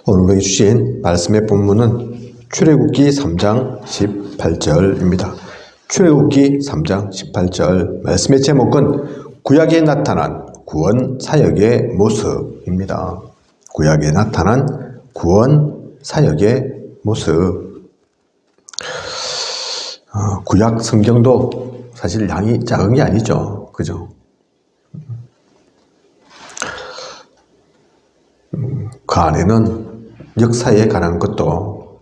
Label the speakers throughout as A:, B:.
A: 오늘 우리에게 주신 말씀의 본문은 출애굽기 3장 18절입니다. 출애굽기 3장 18절 말씀의 제목은 구약에 나타난 구원 사역의 모습입니다. 구약에 나타난 구원 사역의 모습. 구약 성경도 사실 양이 작은 게 아니죠. 그죠? 그 안에는 역사에 관한 것도,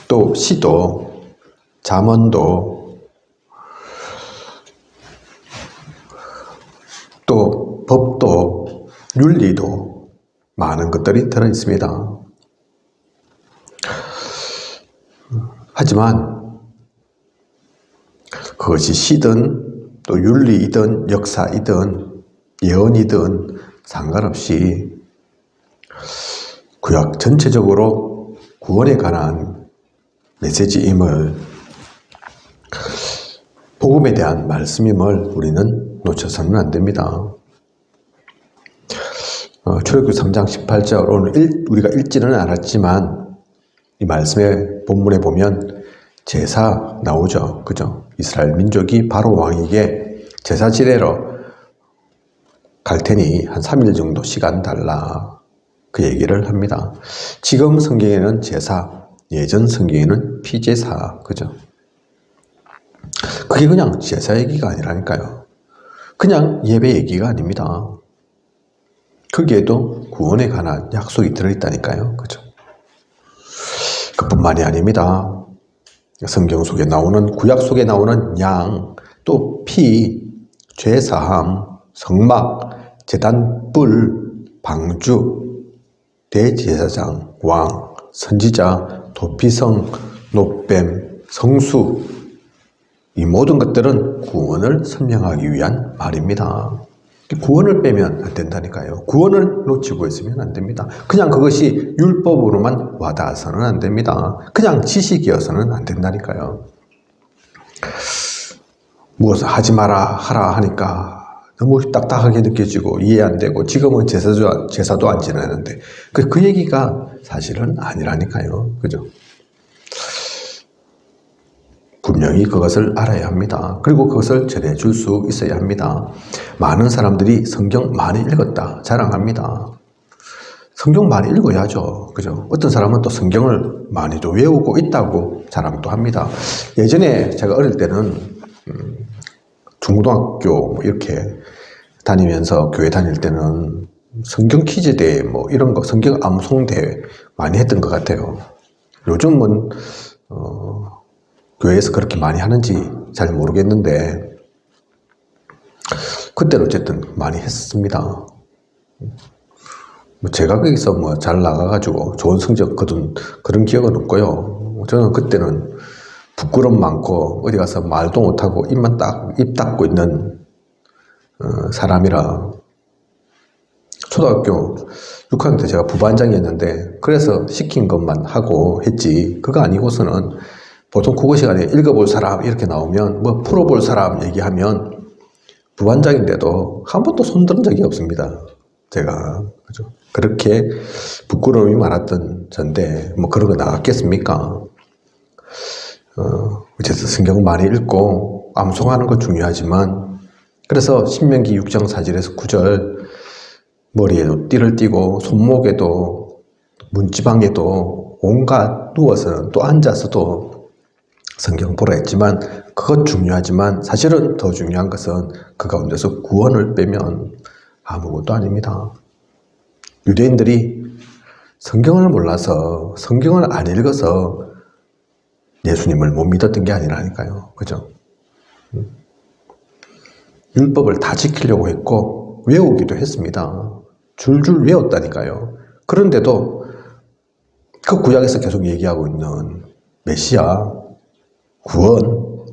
A: 또 시도, 잠언도, 또 법도, 윤리도 많은 것들이 들어 있습니다. 하지만 그것이 시든 또 윤리이든 역사이든 예언이든 상관없이 구약 전체적으로 구원에 관한 메시지임을, 복음에 대한 말씀임을 우리는 놓쳐서는 안 됩니다. 출애굽기 3장 18절 오늘 우리가 읽지는 않았지만 이 말씀의 본문에 보면 제사 나오죠. 그죠? 이스라엘 민족이 바로 왕에게 제사 지내러 갈 테니 한 3일 정도 시간 달라. 그 얘기를 합니다. 지금 성경에는 제사, 예전 성경에는 피제사, 그죠? 그게 그냥 제사 얘기가 아니라니까요. 그냥 예배 얘기가 아닙니다. 거기에도 구원에 관한 약속이 들어있다니까요. 그죠? 그뿐만이 아닙니다. 성경 속에 나오는, 구약 속에 나오는 양, 또 피, 죄사함, 성막, 제단 뿔, 방주, 대제사장, 왕, 선지자, 도피성, 노뱀, 성수, 이 모든 것들은 구원을 설명하기 위한 말입니다. 구원을 빼면 안 된다니까요. 구원을 놓치고 있으면 안 됩니다. 그냥 그것이 율법으로만 와닿아서는 안 됩니다. 그냥 지식이어서는 안 된다니까요. 무엇을 하지 마라 하라 하니까 너무 딱딱하게 느껴지고 이해 안 되고, 지금은 제사도 안 지내는데 그 얘기가 사실은 아니라니까요. 그죠? 분명히 그것을 알아야 합니다. 그리고 그것을 전해줄 수 있어야 합니다. 많은 사람들이 성경 많이 읽었다 자랑합니다. 성경 많이 읽어야죠. 그죠? 어떤 사람은 또 성경을 많이도 외우고 있다고 자랑도 합니다. 예전에 제가 어릴 때는 중고등학교 이렇게 다니면서 교회 다닐 때는 성경 퀴즈 대회 이런 거, 성경 암송 대회 많이 했던 것 같아요. 요즘은 교회에서 그렇게 많이 하는지 잘 모르겠는데 그때는 어쨌든 많이 했습니다. 제가 거기서 잘 나가가지고 좋은 성적 거둔 그런 기억은 없고요. 저는 그때는 부끄럼 많고 어디 가서 말도 못하고 입 닫고 있는 사람이라, 초등학교 6학년 때 제가 부반장이었는데 그래서 시킨 것만 하고 했지, 그거 아니고서는 보통 국어 시간에 읽어볼 사람 이렇게 나오면 풀어볼 사람 얘기하면 부반장인데도 한 번도 손들은 적이 없습니다. 제가. 그죠? 그렇게 부끄러움이 많았던 전데 그런 거 나갔겠습니까? 어쨌든 성경 많이 읽고 암송하는 건 중요하지만, 그래서 신명기 6장 4절에서 9절 머리에도 띠를 띠고 손목에도 문지방에도 온갖 누워서는 또 앉아서도 성경 보라 했지만, 그것 중요하지만 사실은 더 중요한 것은 그 가운데서 구원을 빼면 아무것도 아닙니다. 유대인들이 성경을 몰라서, 성경을 안 읽어서 예수님을 못 믿었던 게 아니라니까요. 그죠? 율법을 다 지키려고 했고 외우기도 했습니다. 줄줄 외웠다니까요. 그런데도 그 구약에서 계속 얘기하고 있는 메시아, 구원,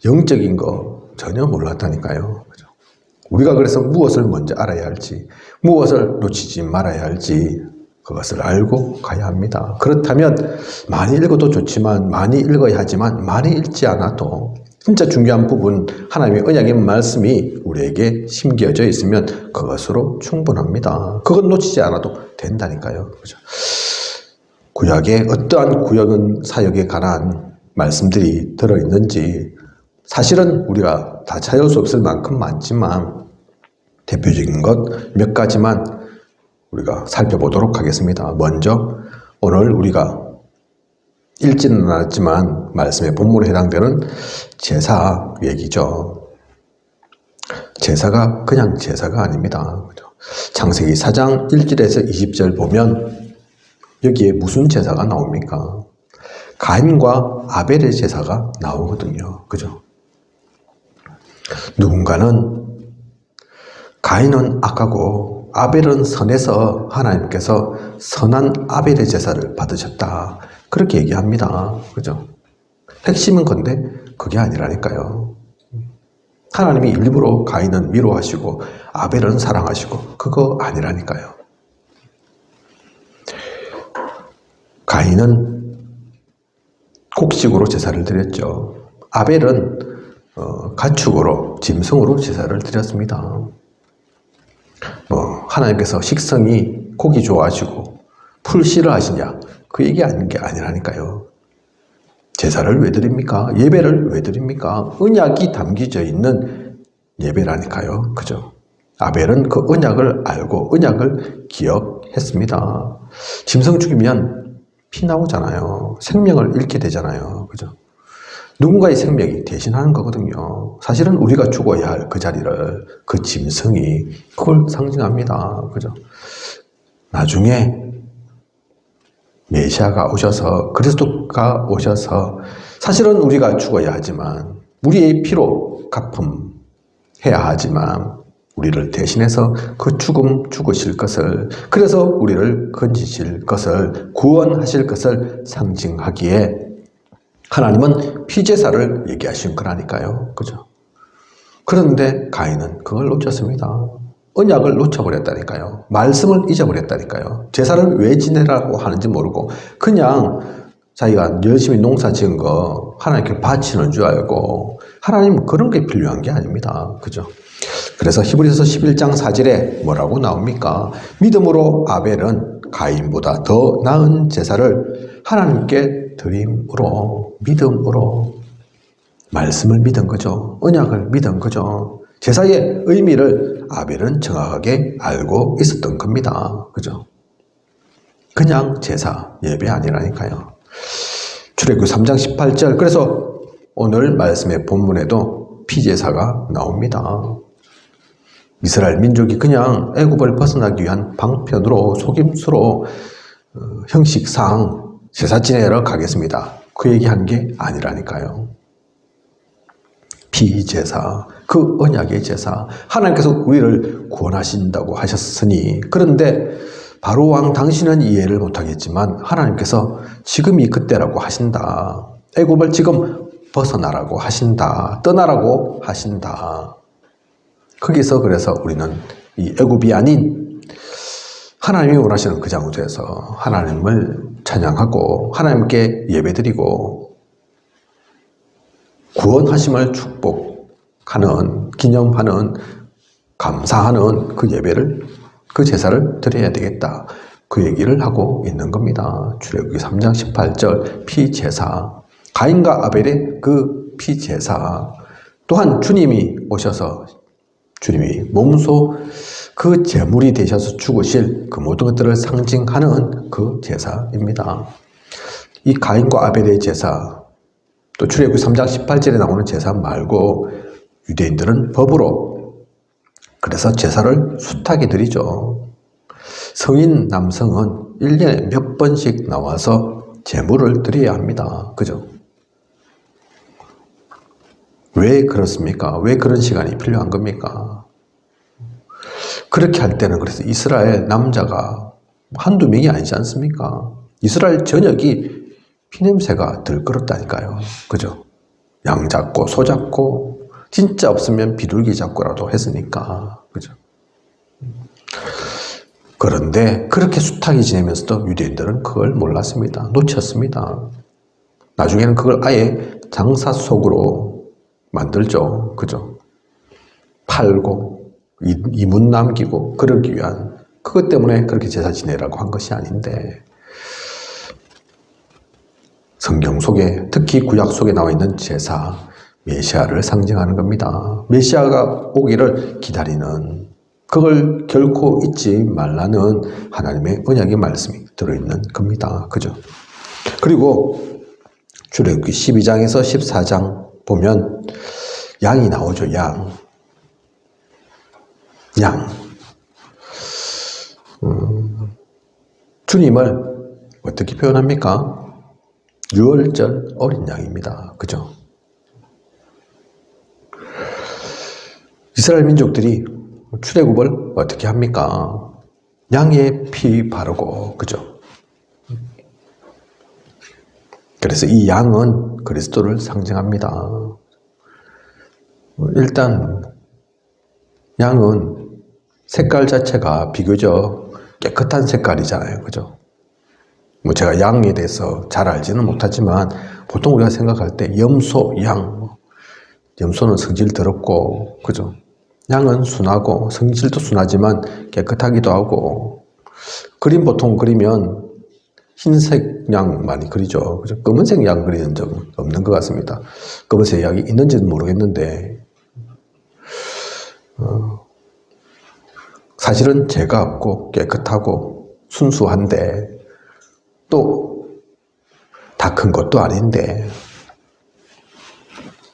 A: 영적인 거 전혀 몰랐다니까요. 그죠? 우리가 그래서 무엇을 먼저 알아야 할지, 무엇을 놓치지 말아야 할지 그것을 알고 가야 합니다. 그렇다면 많이 읽어도 좋지만, 많이 읽어야 하지만 많이 읽지 않아도 진짜 중요한 부분, 하나님의 언약의 말씀이 우리에게 심겨져 있으면 그것으로 충분합니다. 그것 놓치지 않아도 된다니까요. 그죠? 구약에 어떠한 구약은 사역에 관한 말씀들이 들어있는지 사실은 우리가 다 찾을 수 없을 만큼 많지만 대표적인 것 몇 가지만 우리가 살펴보도록 하겠습니다. 먼저 오늘 우리가 읽지는 않았지만 말씀의 본문에 해당되는 제사 얘기죠. 제사가 그냥 제사가 아닙니다. 창세기 4장 1절에서 20절 보면 여기에 무슨 제사가 나옵니까? 가인과 아벨의 제사가 나오거든요. 그죠? 누군가는 가인은 악하고 아벨은 선해서 하나님께서 선한 아벨의 제사를 받으셨다. 그렇게 얘기합니다. 그죠? 핵심은 건데 그게 아니라니까요. 하나님이 일부러 가인은 위로하시고 아벨은 사랑하시고 그거 아니라니까요. 가인은 곡식으로 제사를 드렸죠. 아벨은 가축으로 짐승으로 제사를 드렸습니다. 하나님께서 식성이 고기 좋아하시고 풀 싫어하시냐 그 얘기 아닌 게 아니라니까요. 제사를 왜 드립니까? 예배를 왜 드립니까? 언약이 담겨져 있는 예배라니까요. 그죠? 아벨은 그 언약을 알고 언약을 기억했습니다. 짐승 죽이면 피 나오잖아요. 생명을 잃게 되잖아요. 그죠? 누군가의 생명이 대신하는 거거든요. 사실은 우리가 죽어야 할 그 자리를 그 짐승이 그걸 상징합니다. 그죠? 나중에 메시아가 오셔서 그리스도가 오셔서 사실은 우리가 죽어야 하지만 우리의 피로 갚음해야 하지만 우리를 대신해서 그 죽으실 것을 그래서 우리를 건지실 것을 구원하실 것을 상징하기에 하나님은 피제사를 얘기하신 거라니까요. 그죠? 그런데 가인은 그걸 놓쳤습니다. 언약을 놓쳐버렸다니까요. 말씀을 잊어버렸다니까요. 제사를 왜 지내라고 하는지 모르고 그냥 자기가 열심히 농사 지은 거 하나님께 바치는 줄 알고 하나님은 그런 게 필요한 게 아닙니다. 그죠? 그래서 히브리서 11장 4절에 뭐라고 나옵니까? 믿음으로 아벨은 가인보다 더 나은 제사를 하나님께 드림으로 믿음으로 말씀을 믿은 거죠. 언약을 믿은 거죠. 제사의 의미를 아벨은 정확하게 알고 있었던 겁니다. 그죠? 그냥 제사, 예배 아니라니까요. 출애굽기 3장 18절 그래서 오늘 말씀의 본문에도 피제사가 나옵니다. 이스라엘 민족이 그냥 애굽을 벗어나기 위한 방편으로 속임수로 형식상 제사 지내러 가겠습니다. 그 얘기한 게 아니라니까요. 피제사, 그 언약의 제사, 하나님께서 우리를 구원하신다고 하셨으니 그런데 바로왕 당신은 이해를 못하겠지만 하나님께서 지금이 그때라고 하신다. 애굽을 지금 벗어나라고 하신다. 떠나라고 하신다. 거기서 그래서 우리는 이 애굽이 아닌 하나님이 원하시는 그 장소에서 하나님을 찬양하고 하나님께 예배드리고 구원하심을 축복하는, 기념하는, 감사하는 그 예배를, 그 제사를 드려야 되겠다. 그 얘기를 하고 있는 겁니다. 출애굽기 3장 18절 피제사, 가인과 아벨의 그 피제사, 또한 주님이 오셔서 주님이 몸소 그 제물이 되셔서 죽으실 그 모든 것들을 상징하는 그 제사입니다. 이 가인과 아벨의 제사, 또 출애굽기 3장 18절에 나오는 제사 말고 유대인들은 법으로 그래서 제사를 숱하게 드리죠. 성인 남성은 1년에 몇 번씩 나와서 제물을 드려야 합니다. 그죠? 왜 그렇습니까? 왜 그런 시간이 필요한 겁니까? 그렇게 할 때는 그래서 이스라엘 남자가 한두 명이 아니지 않습니까? 이스라엘 전역이 피냄새가 들끓었다니까요. 그죠? 양 잡고 소 잡고 진짜 없으면 비둘기 잡고라도 했으니까. 그죠? 그런데 그렇게 숱하게 지내면서도 유대인들은 그걸 몰랐습니다. 놓쳤습니다. 나중에는 그걸 아예 장사 속으로 만들죠. 그죠? 팔고 이문 남기고 그러기 위한 그것 때문에 그렇게 제사 지내라고 한 것이 아닌데 성경 속에, 특히 구약 속에 나와 있는 제사, 메시아를 상징하는 겁니다. 메시아가 오기를 기다리는, 그걸 결코 잊지 말라는 하나님의 언약의 말씀이 들어있는 겁니다. 그죠? 그리고 출애굽기 12장에서 14장 보면 양이 나오죠. 양. 주님을 어떻게 표현합니까? 유월절 어린 양입니다. 그죠? 이스라엘 민족들이 출애굽을 어떻게 합니까? 양의 피 바르고, 그죠? 그래서 이 양은 그리스도를 상징합니다. 일단 양은 색깔 자체가 비교적 깨끗한 색깔이잖아요. 그죠? 뭐 제가 양에 대해서 잘 알지는 못하지만 보통 우리가 생각할 때 염소, 양, 염소는 성질 더럽고, 그죠? 양은 순하고, 성질도 순하지만 깨끗하기도 하고, 그림 보통 그리면 흰색 양 많이 그리죠. 그죠? 검은색 양 그리는 적은 없는 것 같습니다. 검은색 양이 있는지는 모르겠는데, 사실은 죄가 없고 깨끗하고 순수한데, 또 다 큰 것도 아닌데,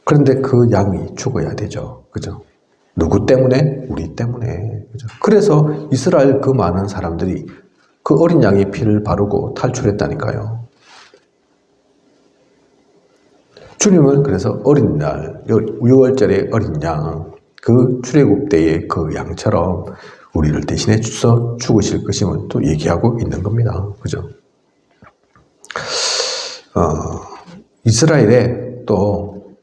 A: 그런데 그 양이 죽어야 되죠. 그죠? 누구 때문에? 우리 때문에. 그죠? 그래서 이스라엘 그 많은 사람들이 그 어린 양의 피를 바르고 탈출했다니까요. 주님은 그래서 어린 날, 유월절의 어린 양, 그 출애굽 때의 그 양처럼 우리를 대신해 주셔서 죽으실 것임을 또 얘기하고 있는 겁니다. 그죠? 이스라엘에 또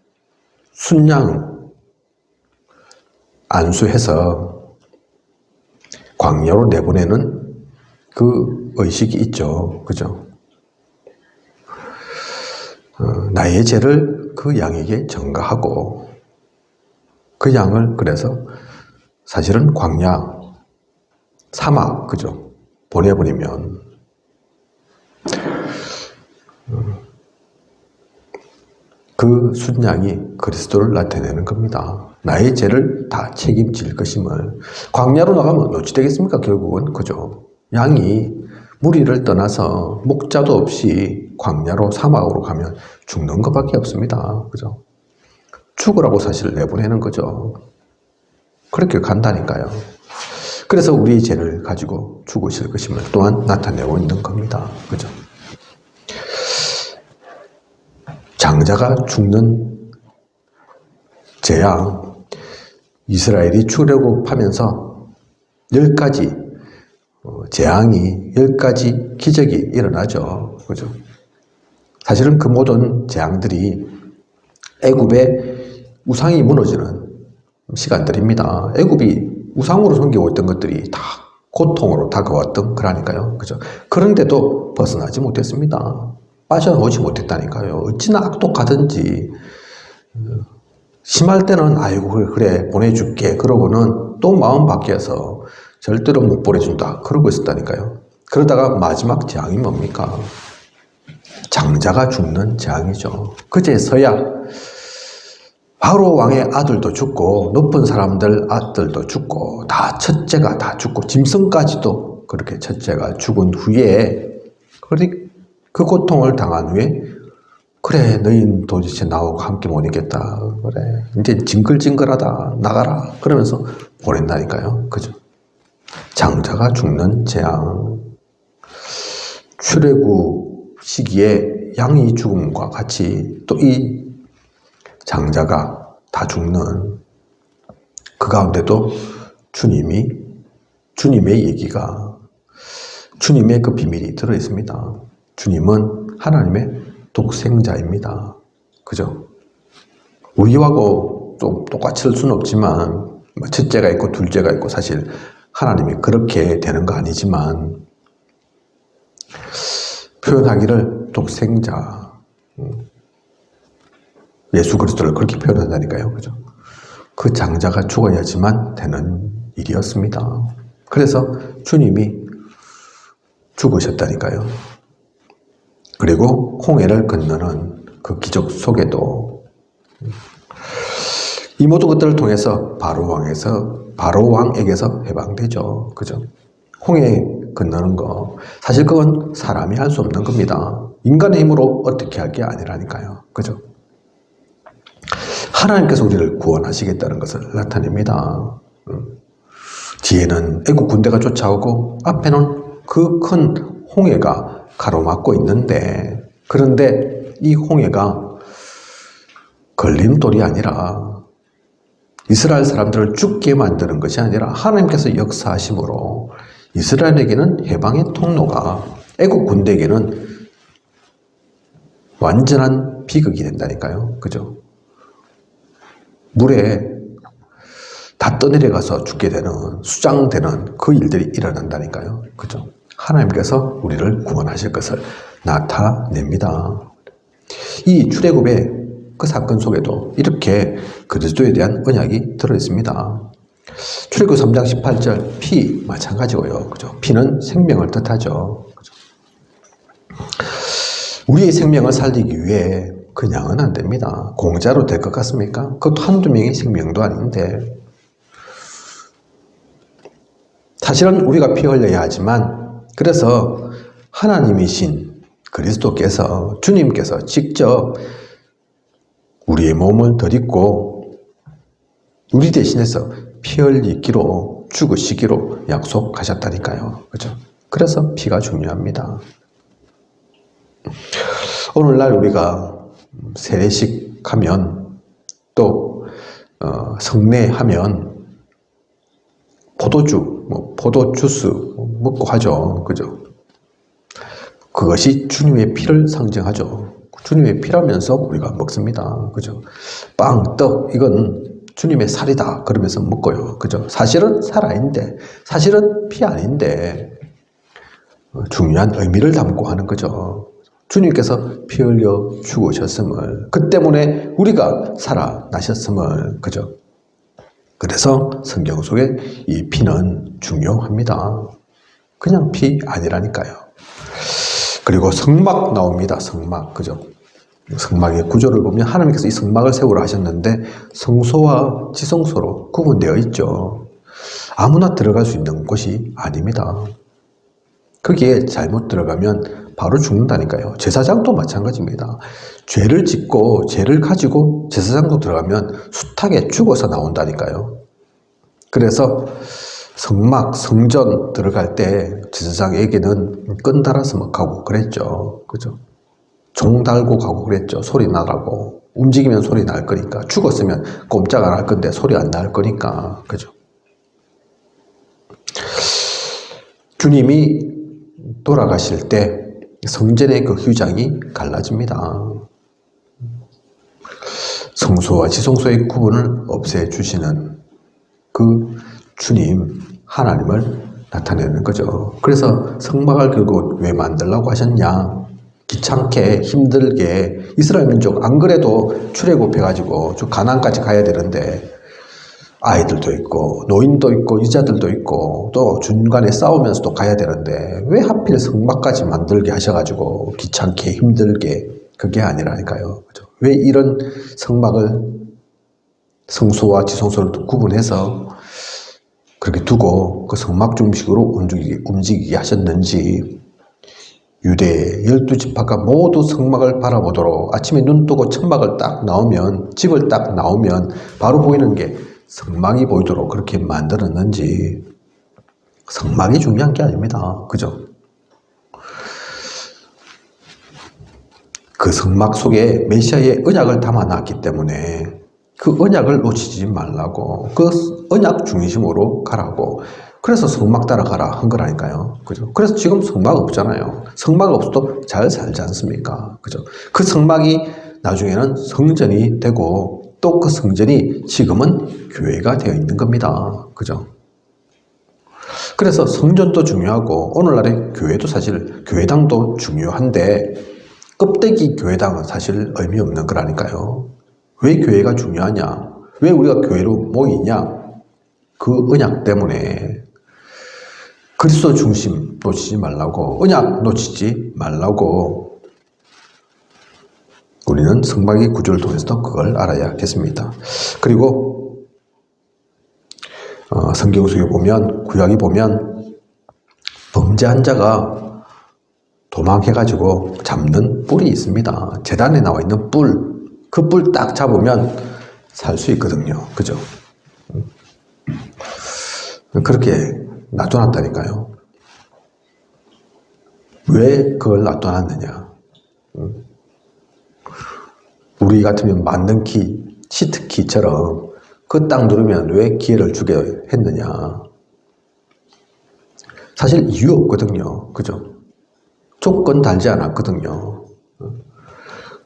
A: 순양 안수해서 광야로 내보내는 그 의식이 있죠. 그죠? 나의 죄를 그 양에게 전가하고, 그 양을 그래서 사실은 광야, 사막, 그죠? 보내버리면 그 순양이 그리스도를 나타내는 겁니다. 나의 죄를 다 책임질 것임을. 광야로 나가면 어찌 되겠습니까? 결국은. 그죠? 양이 무리를 떠나서 목자도 없이 광야로, 사막으로 가면 죽는 것밖에 없습니다. 그죠? 죽으라고 사실 내보내는 거죠. 그렇게 간다니까요. 그래서 우리의 죄를 가지고 죽으실 것임을 또한 나타내고 있는 겁니다. 그죠? 장자가 죽는 재앙, 이스라엘이 출애굽하면서 10가지 재앙이, 10가지 기적이 일어나죠. 그죠? 사실은 그 모든 재앙들이 애굽의 우상이 무너지는 시간들입니다. 애굽이 우상으로 섬기고 있던 것들이 다 고통으로 다가왔던 거라니까요. 그죠? 그런데도 벗어나지 못했습니다. 빠져나오지 못했다니까요. 어찌나 악독하든지, 심할 때는 아이고 그래 보내줄게 그러고는 또 마음 바뀌어서 절대로 못 보내준다 그러고 있었다니까요. 그러다가 마지막 재앙이 뭡니까? 장자가 죽는 재앙이죠. 그제서야 바로 왕의 아들도 죽고 높은 사람들 아들도 죽고 다 첫째가 다 죽고 짐승까지도 그렇게 첫째가 죽은 후에, 그 고통을 당한 후에 그래 너희는 도대체 나하고 함께 못 있겠다, 그래 이제 징글징글하다 나가라 그러면서 보낸다니까요. 그죠? 장자가 죽는 재앙, 출애굽 시기에 양이 죽음과 같이 또 이 장자가 다 죽는 그 가운데도 주님의 얘기가, 주님의 그 비밀이 들어있습니다. 주님은 하나님의 독생자입니다. 그죠? 우리하고 또 똑같이 할 수는 없지만, 첫째가 있고 둘째가 있고, 사실 하나님이 그렇게 되는 거 아니지만, 표현하기를 독생자, 예수 그리스도를 그렇게 표현한다니까요. 그죠? 그 장자가 죽어야지만 되는 일이었습니다. 그래서 주님이 죽으셨다니까요. 그리고 홍해를 건너는 그 기적 속에도 이 모든 것들을 통해서 바로왕에게서 해방되죠. 그죠? 홍해 건너는 거 사실 그건 사람이 할 수 없는 겁니다. 인간의 힘으로 어떻게 할 게 아니라니까요. 그죠? 하나님께서 우리를 구원하시겠다는 것을 나타냅니다. 뒤에는 애국 군대가 쫓아오고 앞에는 그 큰 홍해가 가로막고 있는데, 그런데 이 홍해가 걸림돌이 아니라 이스라엘 사람들을 죽게 만드는 것이 아니라 하나님께서 역사하심으로 이스라엘에게는 해방의 통로가, 애국 군대에게는 완전한 비극이 된다니까요. 그죠? 물에 다 떠내려가서 죽게 되는, 수장되는 그 일들이 일어난다니까요. 그죠? 하나님께서 우리를 구원하실 것을 나타냅니다. 이 출애굽의 그 사건 속에도 이렇게 그리스도에 대한 언약이 들어있습니다. 출애굽 3장 18절 피 마찬가지고요. 그죠? 피는 생명을 뜻하죠. 그죠? 우리의 생명을 살리기 위해 그냥은 안 됩니다. 공짜로 될 것 같습니까? 그것도 한두 명의 생명도 아닌데. 사실은 우리가 피 흘려야 하지만, 그래서 하나님이신 그리스도께서, 주님께서 직접 우리의 몸을 들이고 우리 대신해서 피 흘리기로, 죽으시기로 약속하셨다니까요. 그죠? 그래서 피가 중요합니다. 오늘날 우리가 세례식 하면, 또 성례하면 포도주, 포도주스 먹고 하죠. 그죠? 그것이 주님의 피를 상징하죠. 주님의 피라면서 우리가 먹습니다. 그죠? 빵, 떡, 이건 주님의 살이다. 그러면서 먹고요. 그죠? 사실은 살 아닌데, 사실은 피 아닌데, 중요한 의미를 담고 하는 거죠. 주님께서 피 흘려 죽으셨음을, 그 때문에 우리가 살아나셨음을, 그죠? 그래서 성경 속에 이 피는 중요합니다. 그냥 피 아니라니까요. 그리고 성막 나옵니다. 성막, 그죠? 성막의 구조를 보면 하나님께서 이 성막을 세우라 하셨는데 성소와 지성소로 구분되어 있죠. 아무나 들어갈 수 있는 곳이 아닙니다. 거기에 잘못 들어가면 바로 죽는다니까요. 제사장도 마찬가지입니다. 죄를 짓고 죄를 가지고 제사장도 들어가면 숱하게 죽어서 나온다니까요. 그래서 성막, 성전 들어갈 때 제사장에게는 끈 달아서 막 가고 그랬죠. 그죠? 종 달고 가고 그랬죠. 소리 나라고. 움직이면 소리 날 거니까. 죽었으면 꼼짝 안 할 건데 소리 안 날 거니까. 그죠? 주님이 돌아가실 때 성전의 그 휴장이 갈라집니다. 성소와 지성소의 구분을 없애주시는 그 주님, 하나님을 나타내는 거죠. 그래서 성막을 결국 왜 만들라고 하셨냐? 귀찮게 힘들게 이스라엘 민족 안 그래도 출애굽해가지고 저 가나안까지 가야 되는데 아이들도 있고 노인도 있고 여자들도 있고 또 중간에 싸우면서도 가야 되는데 왜 하필 성막까지 만들게 하셔가지고 귀찮게 힘들게, 그게 아니라니까요. 그죠? 왜 이런 성막을 성소와 지성소를 구분해서 그렇게 두고 그 성막 중심으로 움직이게 하셨는지, 유대 12지파가 모두 성막을 바라보도록 아침에 눈 뜨고 천막을 딱 나오면, 집을 딱 나오면 바로 보이는 게 성막이 보이도록 그렇게 만들었는지, 성막이 중요한 게 아닙니다. 그죠? 그 성막 속에 메시아의 언약을 담아놨기 때문에 그 언약을 놓치지 말라고, 그 언약 중심으로 가라고, 그래서 성막 따라가라 한 거라니까요. 그죠? 그래서 지금 성막 없잖아요. 성막 없어도 잘 살지 않습니까? 그죠? 그 성막이 나중에는 성전이 되고 또 그 성전이 지금은 교회가 되어 있는 겁니다. 그죠? 그래서 성전도 중요하고 오늘날의 교회도 사실 교회당도 중요한데 껍데기 교회당은 사실 의미 없는 거라니까요. 왜 교회가 중요하냐? 왜 우리가 교회로 모이냐? 그 언약 때문에. 그리스도 중심 놓치지 말라고, 언약 놓치지 말라고, 우리는 성막의 구조를 통해서도 그걸 알아야겠습니다. 그리고 성경 속에 보면, 구약에 보면 범죄한 자가 도망해가지고 잡는 뿔이 있습니다. 제단에 나와 있는 뿔, 그 뿔 딱 잡으면 살 수 있거든요. 그죠? 그렇게 놔둬놨다니까요. 왜 그걸 놔둬놨느냐? 우리 같으면 만든 키, 시트키처럼 그 딱 누르면 왜 기회를 주게 했느냐? 사실 이유 없거든요. 그죠? 조건 달지 않았거든요.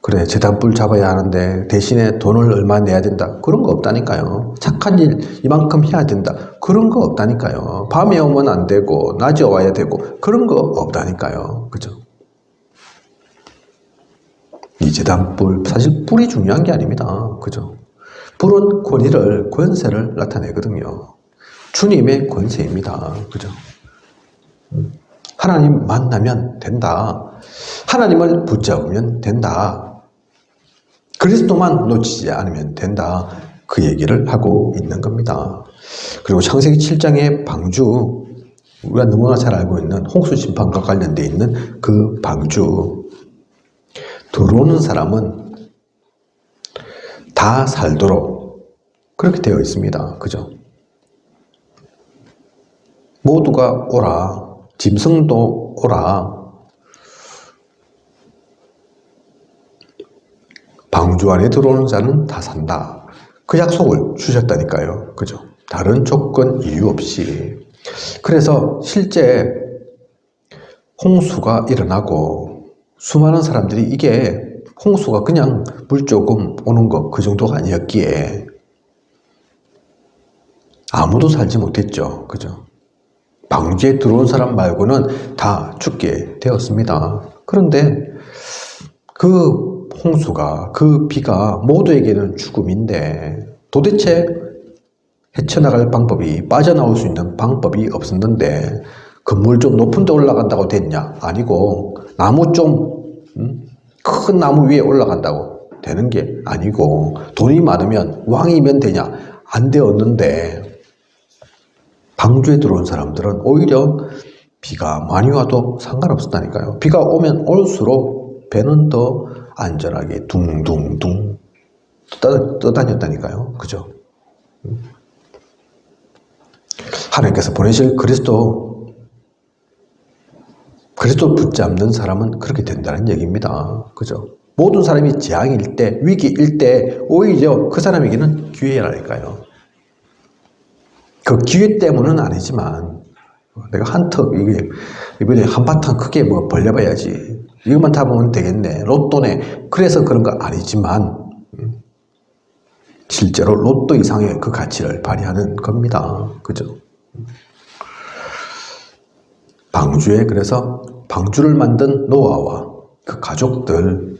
A: 그래, 제단불 잡아야 하는데 대신에 돈을 얼마 내야 된다. 그런 거 없다니까요. 착한 일 이만큼 해야 된다. 그런 거 없다니까요. 밤에 오면 안 되고 낮에 와야 되고 그런 거 없다니까요. 그죠? 이 제단불, 사실 뿔이 중요한 게 아닙니다. 그죠? 뿔은 권위를, 권세를 나타내거든요. 주님의 권세입니다. 그죠? 하나님 만나면 된다. 하나님을 붙잡으면 된다. 그리스도만 놓치지 않으면 된다. 그 얘기를 하고 있는 겁니다. 그리고 창세기 7장의 방주, 우리가 너무나 잘 알고 있는 홍수 심판과 관련되어 있는 그 방주, 들어오는 사람은 다 살도록 그렇게 되어 있습니다. 그죠? 모두가 오라. 짐승도 오라. 방주 안에 들어오는 자는 다 산다. 그 약속을 주셨다니까요. 그죠? 다른 조건 이유 없이. 그래서 실제 홍수가 일어나고 수많은 사람들이 이게 홍수가 그냥 물 조금 오는 거 그 정도가 아니었기에 아무도 살지 못했죠. 그죠? 방주에 들어온 사람 말고는 다 죽게 되었습니다. 그런데 그 홍수가, 그 비가 모두에게는 죽음인데 도대체 헤쳐나갈 방법이, 빠져나올 수 있는 방법이 없었는데 건물 좀 높은 데 올라간다고 됐냐? 아니고 나무 좀 큰 나무 위에 올라간다고 되는 게 아니고 돈이 많으면 왕이면 되냐? 안 되었는데 방주에 들어온 사람들은 오히려 비가 많이 와도 상관없었다니까요. 비가 오면 올수록 배는 더 안전하게 둥둥둥 떠다녔다니까요. 그죠? 하나님께서 보내실 그리스도 붙잡는 사람은 그렇게 된다는 얘기입니다. 그죠? 모든 사람이 재앙일 때, 위기일 때 오히려 그 사람에게는 기회라니까요. 그 기회 때문은 아니지만 내가 한턱 이번에 한바탕 크게 뭐 벌려봐야지, 이것만 잡으면 되겠네, 로또네, 그래서 그런 거 아니지만 실제로 로또 이상의 그 가치를 발휘하는 겁니다. 그죠? 방주에, 그래서 방주를 만든 노아와 그 가족들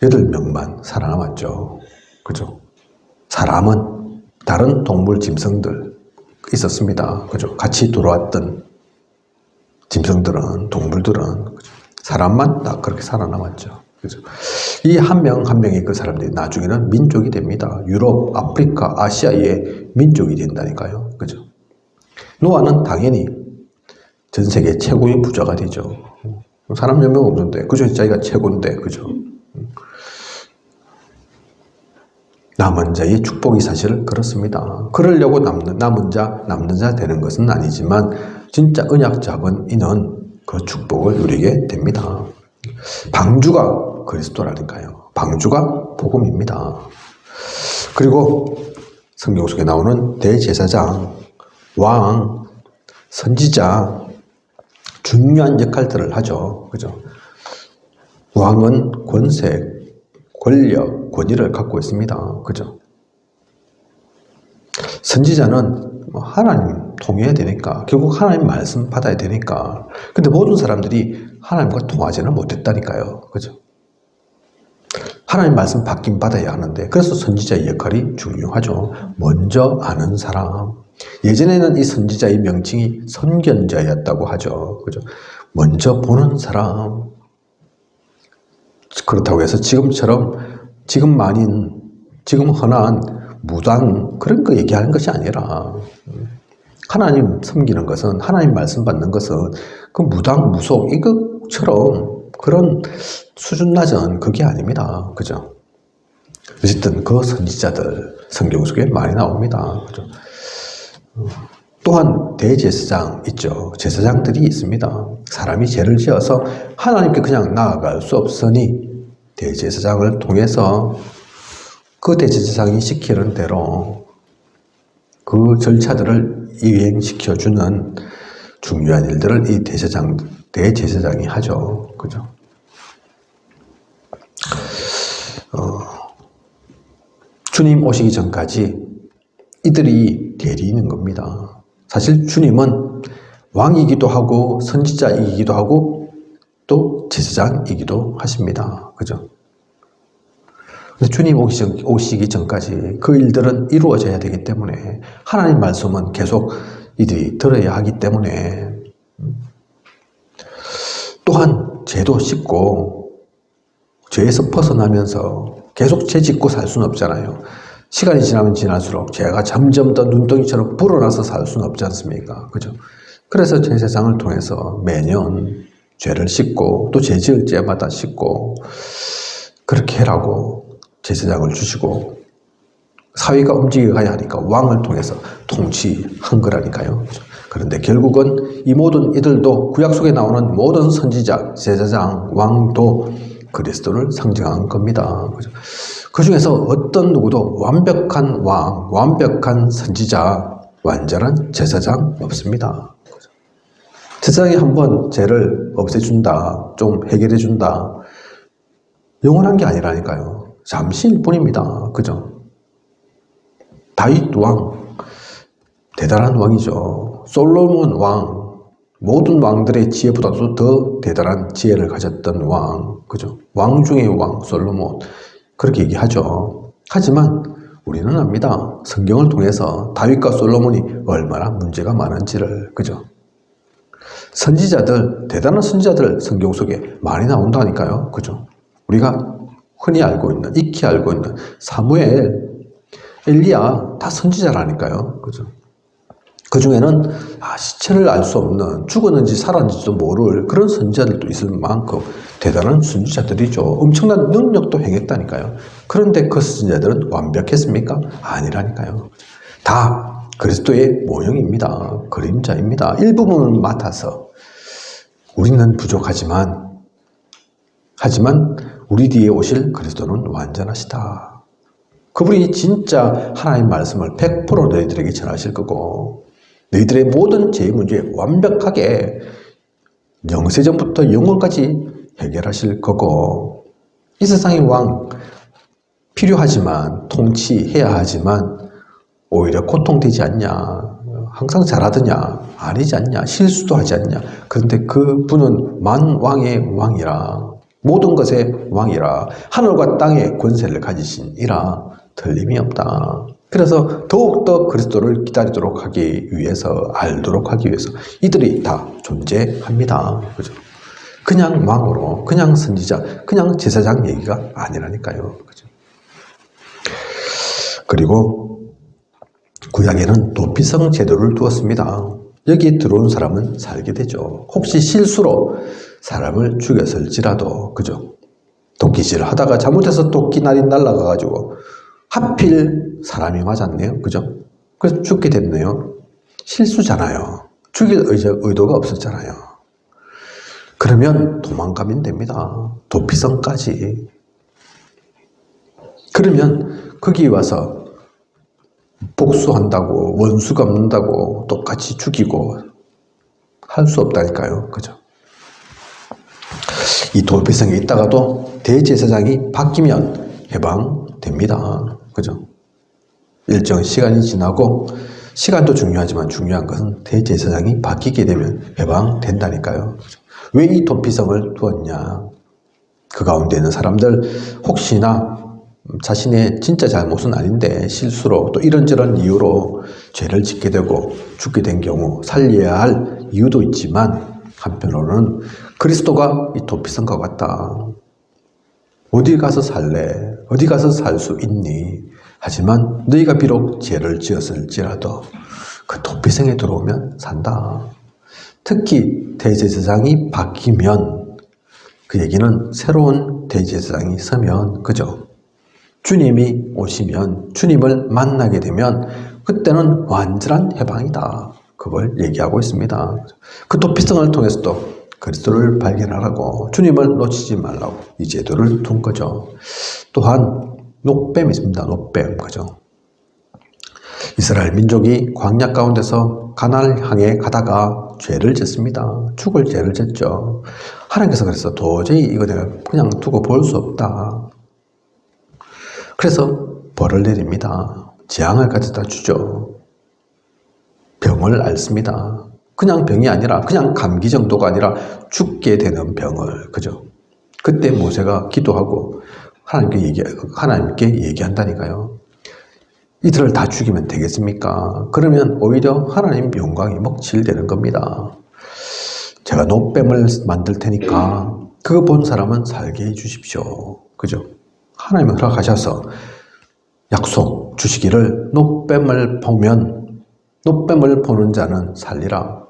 A: 8명만 살아남았죠. 그죠? 사람은, 다른 동물, 짐승들 있었습니다. 그죠? 같이 돌아왔던 짐승들은, 동물들은, 그죠? 사람만 딱 그렇게 살아남았죠. 그죠? 이 한 명 한 명의 그 사람들이 나중에는 민족이 됩니다. 유럽, 아프리카, 아시아의 민족이 된다니까요. 그죠? 노아는 당연히 전 세계 최고의 부자가 되죠. 사람 몇 명 없는데, 그죠? 자기가 최고인데, 그죠? 남은 자의 축복이 사실 그렇습니다. 그러려고 남는 자 되는 것은 아니지만, 진짜 언약 잡은 이는 그 축복을 누리게 됩니다. 방주가 그리스도라니까요. 방주가 복음입니다. 그리고 성경 속에 나오는 대제사장, 왕, 선지자, 중요한 역할들을 하죠. 그죠? 왕은 권세, 권력, 권위를 갖고 있습니다. 그죠? 선지자는 하나님 통해야 되니까, 결국 하나님 말씀 받아야 되니까. 근데 모든 사람들이 하나님과 통하지는 못했다니까요. 그죠? 하나님 말씀 받긴 받아야 하는데, 그래서 선지자의 역할이 중요하죠. 먼저 아는 사람. 예전에는 이 선지자의 명칭이 선견자였다고 하죠. 그죠? 먼저 보는 사람. 그렇다고 해서 지금 흔한 무당 그런 거 얘기하는 것이 아니라 하나님 섬기는 것은, 하나님 말씀 받는 것은 그 무당 무속 이것처럼 그런 수준 낮은 그게 아닙니다. 그죠? 어쨌든 그 선지자들 성경 속에 많이 나옵니다. 그죠? 또한 대제사장 있죠. 제사장들이 있습니다. 사람이 죄를 지어서 하나님께 그냥 나아갈 수 없으니 대제사장을 통해서 그 대제사장이 시키는 대로 그 절차들을 이행시켜주는 중요한 일들을 이 대제사장이 하죠. 그죠? 주님 오시기 전까지 이들이 대리인인 겁니다. 사실 주님은 왕이기도 하고 선지자이기도 하고 또 제사장이기도 하십니다. 그죠? 근데 주님 오시기 전까지 그 일들은 이루어져야 되기 때문에 하나님 말씀은 계속 이들이 들어야 하기 때문에 또한 죄도 씻고 죄에서 벗어나면서 계속 죄 짓고 살 수는 없잖아요. 시간이 지나면 지날수록 죄가 점점 더 눈덩이처럼 불어나서 살 수는 없지 않습니까? 그죠? 그래서 제사장을 통해서 매년 죄를 씻고 또 죄 지을 때마다 씻고 그렇게 해라고 제사장을 주시고 사회가 움직여가야 하니까 왕을 통해서 통치한 거라니까요. 그런데 결국은 이 모든 이들도 구약 속에 나오는 모든 선지자, 제사장, 왕도 그리스도를 상징한 겁니다. 그 중에서 어떤 누구도 완벽한 왕, 완벽한 선지자, 완전한 제사장 없습니다. 제사장이 한번 죄를 없애준다, 좀 해결해준다, 영원한 게 아니라니까요. 잠시일 뿐입니다. 그죠? 다윗 왕, 대단한 왕이죠. 솔로몬 왕, 모든 왕들의 지혜보다도 더 대단한 지혜를 가졌던 왕, 그죠? 왕 중의 왕, 솔로몬. 그렇게 얘기하죠. 하지만 우리는 압니다. 성경을 통해서 다윗과 솔로몬이 얼마나 문제가 많은지를, 그죠? 선지자들, 대단한 선지자들 성경 속에 많이 나온다니까요. 그죠? 우리가 흔히 알고 있는, 익히 알고 있는 사무엘, 엘리야 다 선지자라니까요. 그죠? 그 중에는 시체를 알 수 없는, 죽었는지 살았는지도 모를 그런 선지자들도 있을 만큼 대단한 선지자들이죠. 엄청난 능력도 행했다니까요. 그런데 그 선지자들은 완벽했습니까? 아니라니까요. 다 그리스도의 모형입니다. 그림자입니다. 일부분을 맡아서 우리는 부족하지만 우리 뒤에 오실 그리스도는 완전하시다. 그분이 진짜 하나님 말씀을 100% 너희들에게 전하실 거고 너희들의 모든 죄의 문제 완벽하게 영세전부터 영원까지 해결하실 거고 이 세상의 왕 필요하지만 통치해야 하지만 오히려 고통되지 않냐, 항상 잘하더냐, 아니지 않냐, 실수도 하지 않냐. 그런데 그분은 만왕의 왕이라, 모든 것의 왕이라, 하늘과 땅의 권세를 가지신 이라 틀림이 없다. 그래서 더욱더 그리스도를 기다리도록 하기 위해서, 알도록 하기 위해서 이들이 다 존재합니다. 그죠? 그냥 왕으로, 그냥 선지자, 그냥 제사장 얘기가 아니라니까요. 그죠? 그리고 구약에는 도피성 제도를 두었습니다. 여기에 들어온 사람은 살게 되죠. 혹시 실수로 사람을 죽였을지라도, 그죠? 도끼질을 하다가 잘못해서 도끼날이 날아가가지고 하필 사람이 맞았네요. 그죠? 그래서 죽게 됐네요. 실수잖아요. 죽일 의도가 없었잖아요. 그러면 도망가면 됩니다. 도피성까지. 그러면 거기 와서 복수한다고, 원수 갚는다고 똑같이 죽이고 할 수 없다니까요. 그죠? 이 도피성에 있다가도 대제사장이 바뀌면 해방됩니다. 그죠? 일정 시간이 지나고, 시간도 중요하지만 중요한 것은 대제사장이 바뀌게 되면 해방된다니까요. 그죠? 왜 이 도피성을 두었냐? 그 가운데 있는 사람들 혹시나 자신의 진짜 잘못은 아닌데 실수로 또 이런저런 이유로 죄를 짓게 되고 죽게 된 경우 살려야 할 이유도 있지만 한편으로는 그리스도가 이 도피성과 같다. 어디 가서 살래? 어디 가서 살 수 있니? 하지만 너희가 비록 죄를 지었을지라도 그 도피성에 들어오면 산다. 특히 대제사장이 바뀌면 그 얘기는 새로운 대제사장이 서면 그죠? 주님이 오시면 주님을 만나게 되면 그때는 완전한 해방이다. 그걸 얘기하고 있습니다. 그 도피성을 통해서도 그리스도를 발견하라고 주님을 놓치지 말라고 이 제도를 둔 거죠. 또한 녹뱀이 있습니다. 녹뱀 그죠? 이스라엘 민족이 광야 가운데서 가나안을 향해 가다가 죄를 짓습니다. 죽을 죄를 짓죠. 하나님께서 그래서 도저히 이거 내가 그냥 두고 볼 수 없다. 그래서 벌을 내립니다. 재앙을 가져다 주죠. 병을 앓습니다. 그냥 병이 아니라 그냥 감기 정도가 아니라 죽게 되는 병을 그죠? 그때 모세가 기도하고 하나님께 얘기한다니까요. 이들을 다 죽이면 되겠습니까? 그러면 오히려 하나님 영광이 먹칠되는 겁니다. 제가 노뱀을 만들 테니까 그거 본 사람은 살게 해주십시오. 그죠? 하나님은 허락하셔서 약속 주시기를 노뱀을 보는 자는 살리라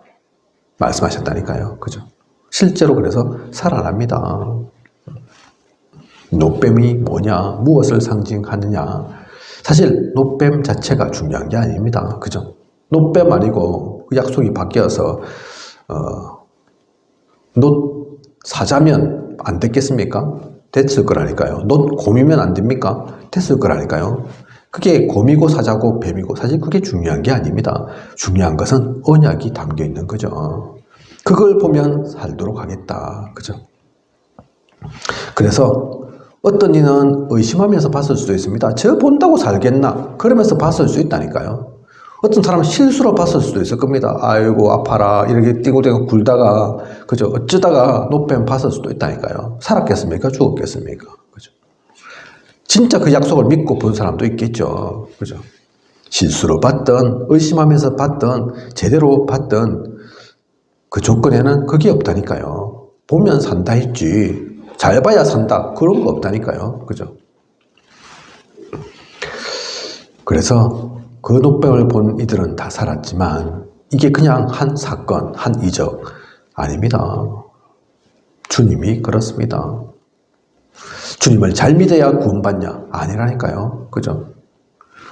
A: 말씀하셨다니까요. 그죠? 실제로 그래서 살아납니다. 노뱀이 뭐냐? 무엇을 상징하느냐? 사실 노뱀 자체가 중요한 게 아닙니다. 그죠? 노뱀 아니고 그 약속이 바뀌어서 놋 사자면 안 됐겠습니까? 됐을 거라니까요. 놋 곰이면 안 됩니까? 됐을 거라니까요. 그게 곰이고 사자고 뱀이고 사실 그게 중요한 게 아닙니다. 중요한 것은 언약이 담겨 있는 거죠. 그걸 보면 살도록 하겠다. 그죠? 그래서 어떤 이는 의심하면서 봤을 수도 있습니다. 저 본다고 살겠나? 그러면서 봤을 수 있다니까요. 어떤 사람은 실수로 봤을 수도 있을 겁니다. 아이고 아파라 이렇게 띵고띵고 굴다가 그죠? 어쩌다가 노뱀 봤을 수도 있다니까요. 살았겠습니까? 죽었겠습니까? 그죠? 진짜 그 약속을 믿고 본 사람도 있겠죠. 그죠? 실수로 봤든 의심하면서 봤든 제대로 봤든 그 조건에는 그게 없다니까요. 보면 산다 했지 잘 봐야 산다 그런 거 없다니까요. 그죠? 그래서 그 노뱀을 본 이들은 다 살았지만 이게 그냥 한 사건, 한 이적 아닙니다. 주님이 그렇습니다. 주님을 잘 믿어야 구원받냐? 아니라니까요. 그죠?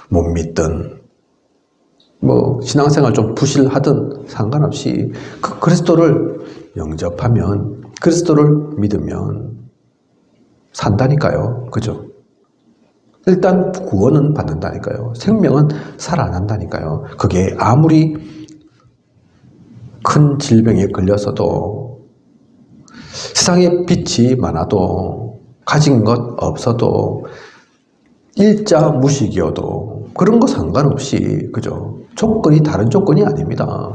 A: 못 믿든 뭐 신앙생활 좀 부실하든 상관없이 그 그리스도를 영접하면 그리스도를 믿으면 산다니까요. 그죠? 일단 구원은 받는다니까요. 생명은 살아난다니까요. 그게 아무리 큰 질병에 걸려서도 세상에 빛이 많아도 가진 것 없어도 일자 무식이어도 그런 거 상관없이 그죠? 조건이 다른 조건이 아닙니다.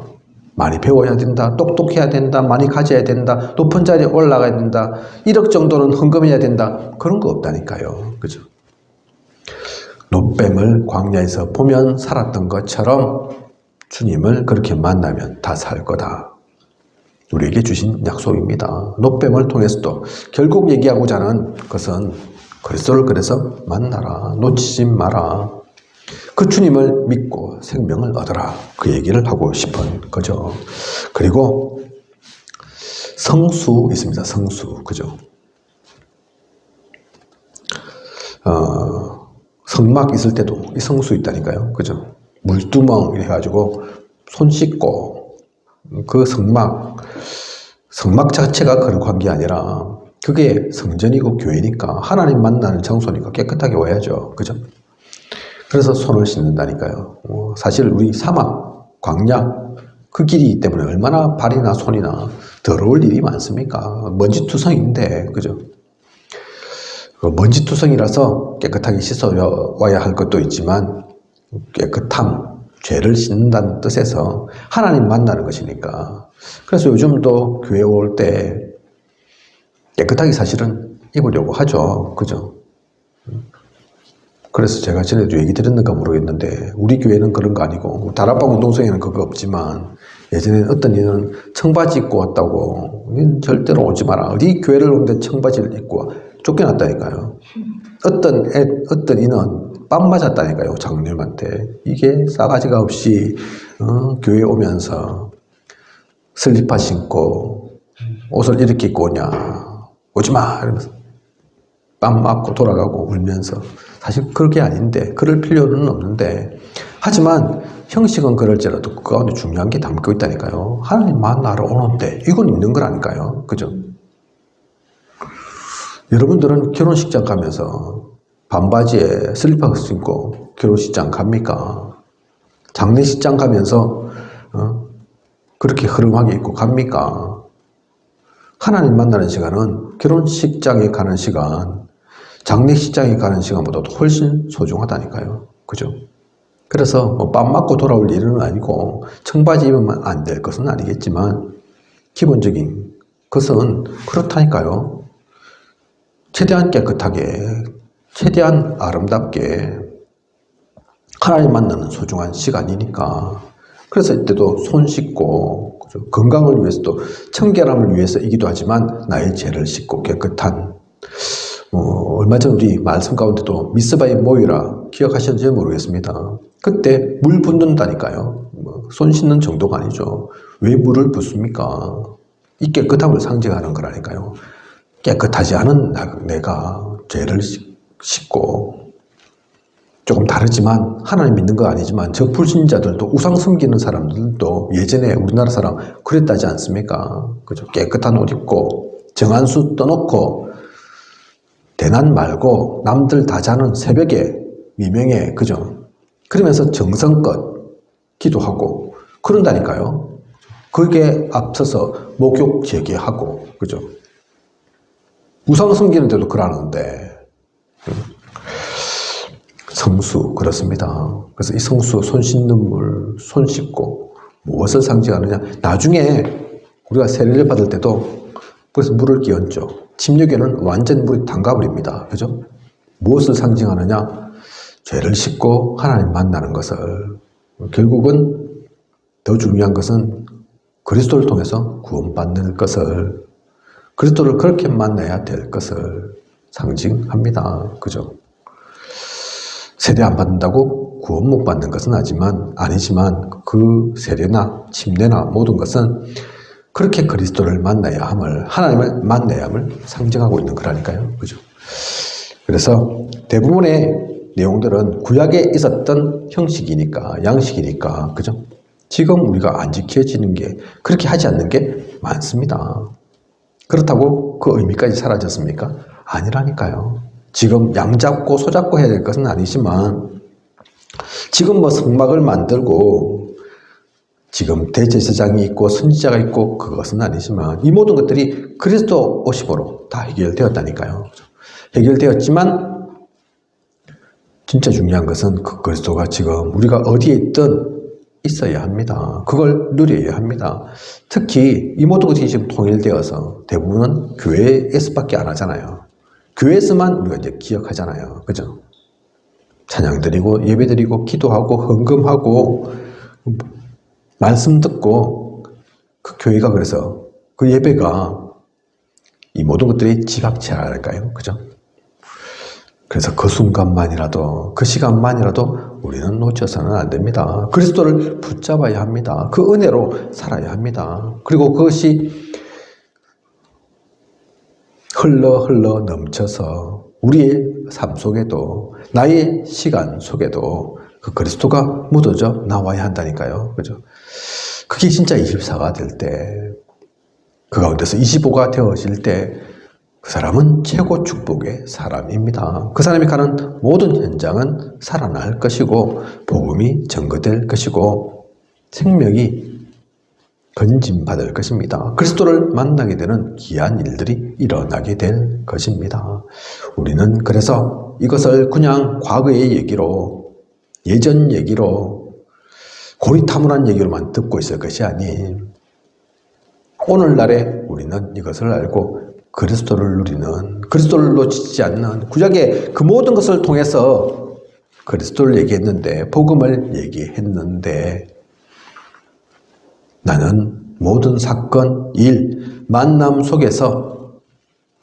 A: 많이 배워야 된다, 똑똑해야 된다, 많이 가져야 된다, 높은 자리에 올라가야 된다, 1억 정도는 헌금해야 된다 그런 거 없다니까요. 그죠? 노뱀을 광야에서 보면 살았던 것처럼 주님을 그렇게 만나면 다 살 거다. 우리에게 주신 약속입니다. 노뱀을 통해서도 결국 얘기하고자 하는 것은 그리스도를 그래서 만나라. 놓치지 마라. 그 주님을 믿고 생명을 얻어라. 그 얘기를 하고 싶은 거죠. 그리고 성수 있습니다. 성수. 그죠? 성막 있을 때도 이 성수 있다니까요. 그죠? 물두멍 해가지고 손 씻고 그 성막 자체가 거룩한 게 아니라 그게 성전이고 교회니까 하나님 만나는 장소니까 깨끗하게 와야죠. 그죠? 그래서 손을 씻는다니까요. 사실 우리 사막, 광야 그 길이기 때문에 얼마나 발이나 손이나 더러울 일이 많습니까? 먼지투성인데 그죠? 먼지투성이라서 깨끗하게 씻어 와야 할 것도 있지만 깨끗함, 죄를 씻는다는 뜻에서 하나님 만나는 것이니까. 그래서 요즘도 교회 올 때 깨끗하게 사실은 입으려고 하죠. 그죠? 그래서 제가 전에도 얘기 드렸는가 모르겠는데 우리 교회는 그런 거 아니고 다락방 운동성에는 그거 없지만 예전에 어떤 이는 청바지 입고 왔다고 절대로 오지 마라. 어디 교회를 오는데 청바지를 입고 와. 쫓겨났다니까요. 어떤 이는 빵 맞았다니까요. 장로님한테. 이게 싸가지가 없이 교회 오면서 슬리퍼 신고 옷을 이렇게 입고 오냐. 오지마 이러면서 빵 맞고 돌아가고 울면서. 사실 그게 아닌데 그럴 필요는 없는데, 하지만 형식은 그럴지라도 그 가운데 중요한 게 담고 있다니까요. 하나님 만나러 오는데 이건 있는 거라니까요. 그죠? 여러분들은 결혼식장 가면서 반바지에 슬리퍼 신고 결혼식장 갑니까? 장례식장 가면서 그렇게 흐름하게 입고 갑니까? 하나님 만나는 시간은 결혼식장에 가는 시간, 장례식장에 가는 시간보다도 훨씬 소중하다니까요. 그죠? 그래서 뭐 빰 맞고 돌아올 일은 아니고 청바지 입으면 안 될 것은 아니겠지만 기본적인 것은 그렇다니까요. 최대한 깨끗하게, 최대한 아름답게 하나님 만나는 소중한 시간이니까. 그래서 이때도 손 씻고, 그죠? 건강을 위해서도 청결함을 위해서이기도 하지만 나의 죄를 씻고 깨끗한, 얼마 전 우리 말씀 가운데도 미스바의 모이라 기억하셨는지 모르겠습니다. 그때 물 붓는다니까요. 손 씻는 정도가 아니죠. 왜 물을 붓습니까? 이 깨끗함을 상징하는 거라니까요. 깨끗하지 않은 내가 죄를 씻고, 조금 다르지만 하나님 믿는 거 아니지만 저 불신자들도 우상 섬기는 사람들도 예전에 우리나라 사람 그랬다지 않습니까? 그죠? 깨끗한 옷 입고 정한수 떠놓고 대낮 말고 남들 다 자는 새벽에 미명에, 그죠? 그러면서 정성껏 기도하고 그런다니까요. 그게 앞서서 목욕 재개하고, 그죠? 우상 섬기는데도 그러는데, 성수, 그렇습니다. 그래서 이 성수, 손 씻는 물, 손 씻고 무엇을 상징하느냐? 나중에 우리가 세례를 받을 때도 그래서 물을 끼얹죠. 침례교는 완전 물이 담가버립니다. 그죠? 무엇을 상징하느냐? 죄를 씻고 하나님 만나는 것을. 결국은 더 중요한 것은 그리스도를 통해서 구원받는 것을, 그리스도를 그렇게 만나야 될 것을 상징합니다. 그죠? 세례 안 받는다고 구원 못 받는 것은 아니지만 그 세례나 침례나 모든 것은 그렇게 그리스도를 만나야 함을, 하나님을 만나야 함을 상징하고 있는 거라니까요. 그죠? 그래서 대부분의 내용들은 구약에 있었던 형식이니까, 양식이니까, 그죠? 지금 우리가 안 지켜지는 게, 그렇게 하지 않는 게 많습니다. 그렇다고 그 의미까지 사라졌습니까? 아니라니까요. 지금 양 잡고 소 잡고 해야 될 것은 아니지만, 지금 뭐 성막을 만들고, 지금 대제사장이 있고 선지자가 있고 그것은 아니지만, 이 모든 것들이 그리스도 오심으로 다 해결되었다니까요. 해결되었지만, 진짜 중요한 것은 그 그리스도가 지금 우리가 어디에 있든 있어야 합니다. 그걸 누려야 합니다. 특히 이 모든 것이 지금 통일되어서 대부분은 교회에서밖에 안 하잖아요. 교회에서만 우리가 이제 기억하잖아요. 그죠? 찬양 드리고 예배 드리고 기도하고 헌금하고 말씀 듣고, 그 교회가, 그래서 그 예배가 이 모든 것들이 지각체랄까요? 그죠? 그래서 그 순간만이라도, 그 시간만이라도 우리는 놓쳐서는 안 됩니다. 그리스도를 붙잡아야 합니다. 그 은혜로 살아야 합니다. 그리고 그것이 흘러 넘쳐서 우리의 삶 속에도, 나의 시간 속에도 그 그리스도가 묻어져 나와야 한다니까요. 그죠? 그게 진짜 24가 될 때, 그 가운데서 25가 되어질 때, 그 사람은 최고 축복의 사람입니다. 그 사람이 가는 모든 현장은 살아날 것이고, 복음이 증거될 것이고, 생명이 건진받을 것입니다. 그리스도를 만나게 되는 귀한 일들이 일어나게 될 것입니다. 우리는 그래서 이것을 그냥 과거의 얘기로, 예전 얘기로, 고리타문한 얘기로만 듣고 있을 것이 아닌, 오늘날에 우리는 이것을 알고 그리스도를 누리는, 그리스도를 놓치지 않는, 구약의 그 모든 것을 통해서 그리스도를 얘기했는데, 복음을 얘기했는데, 나는 모든 사건, 일, 만남 속에서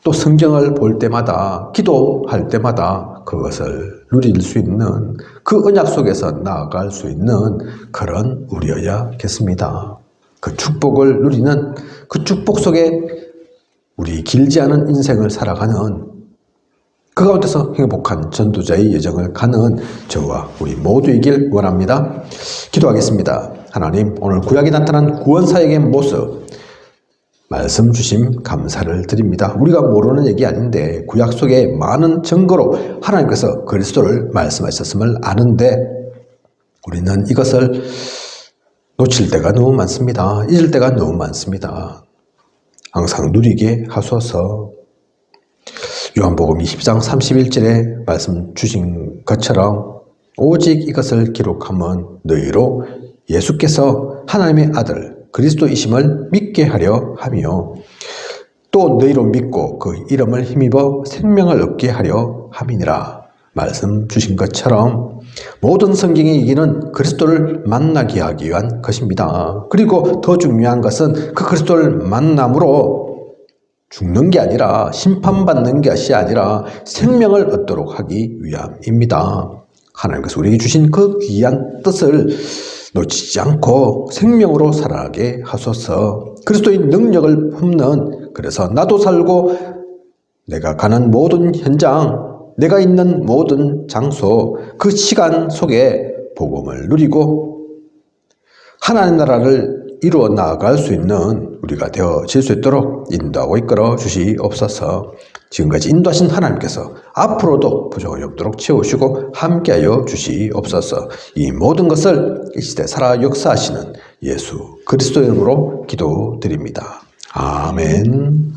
A: 또 성경을 볼 때마다, 기도할 때마다 그것을 누릴 수 있는, 그 언약 속에서 나아갈 수 있는 그런 우리여야겠습니다. 그 축복을 누리는, 그 축복 속에 우리 길지 않은 인생을 살아가는, 그 가운데서 행복한 전도자의 여정을 가는 저와 우리 모두이길 원합니다. 기도하겠습니다. 하나님, 오늘 구약에 나타난 구원사역의 모습, 말씀 주심 감사를 드립니다. 우리가 모르는 얘기 아닌데 구약 속에 많은 증거로 하나님께서 그리스도를 말씀하셨음을 아는데 우리는 이것을 놓칠 때가 너무 많습니다. 잊을 때가 너무 많습니다. 항상 누리게 하소서. 요한복음 20장 31절에 말씀 주신 것처럼 오직 이것을 기록하면 너희로 예수께서 하나님의 아들 그리스도이심을 믿게 하려 하며 또 너희로 믿고 그 이름을 힘입어 생명을 얻게 하려 함이니라 말씀 주신 것처럼 모든 성경의 얘기는 그리스도를 만나게 하기 위한 것입니다. 그리고 더 중요한 것은 그 그리스도를 만남으로 죽는 게 아니라 심판받는 것이 아니라 생명을 얻도록 하기 위함입니다. 하나님께서 우리에게 주신 그 귀한 뜻을 놓치지 않고 생명으로 살아가게 하소서. 그리스도의 능력을 품는, 그래서 나도 살고 내가 가는 모든 현장, 내가 있는 모든 장소, 그 시간 속에 복음을 누리고 하나님 나라를 이루어 나아갈 수 있는 우리가 되어질 수 있도록 인도하고 이끌어 주시옵소서. 지금까지 인도하신 하나님께서 앞으로도 부족함이 없도록 채우시고 함께하여 주시옵소서. 이 모든 것을 이 시대 살아 역사하시는 예수 그리스도 이름으로 기도드립니다. 아멘.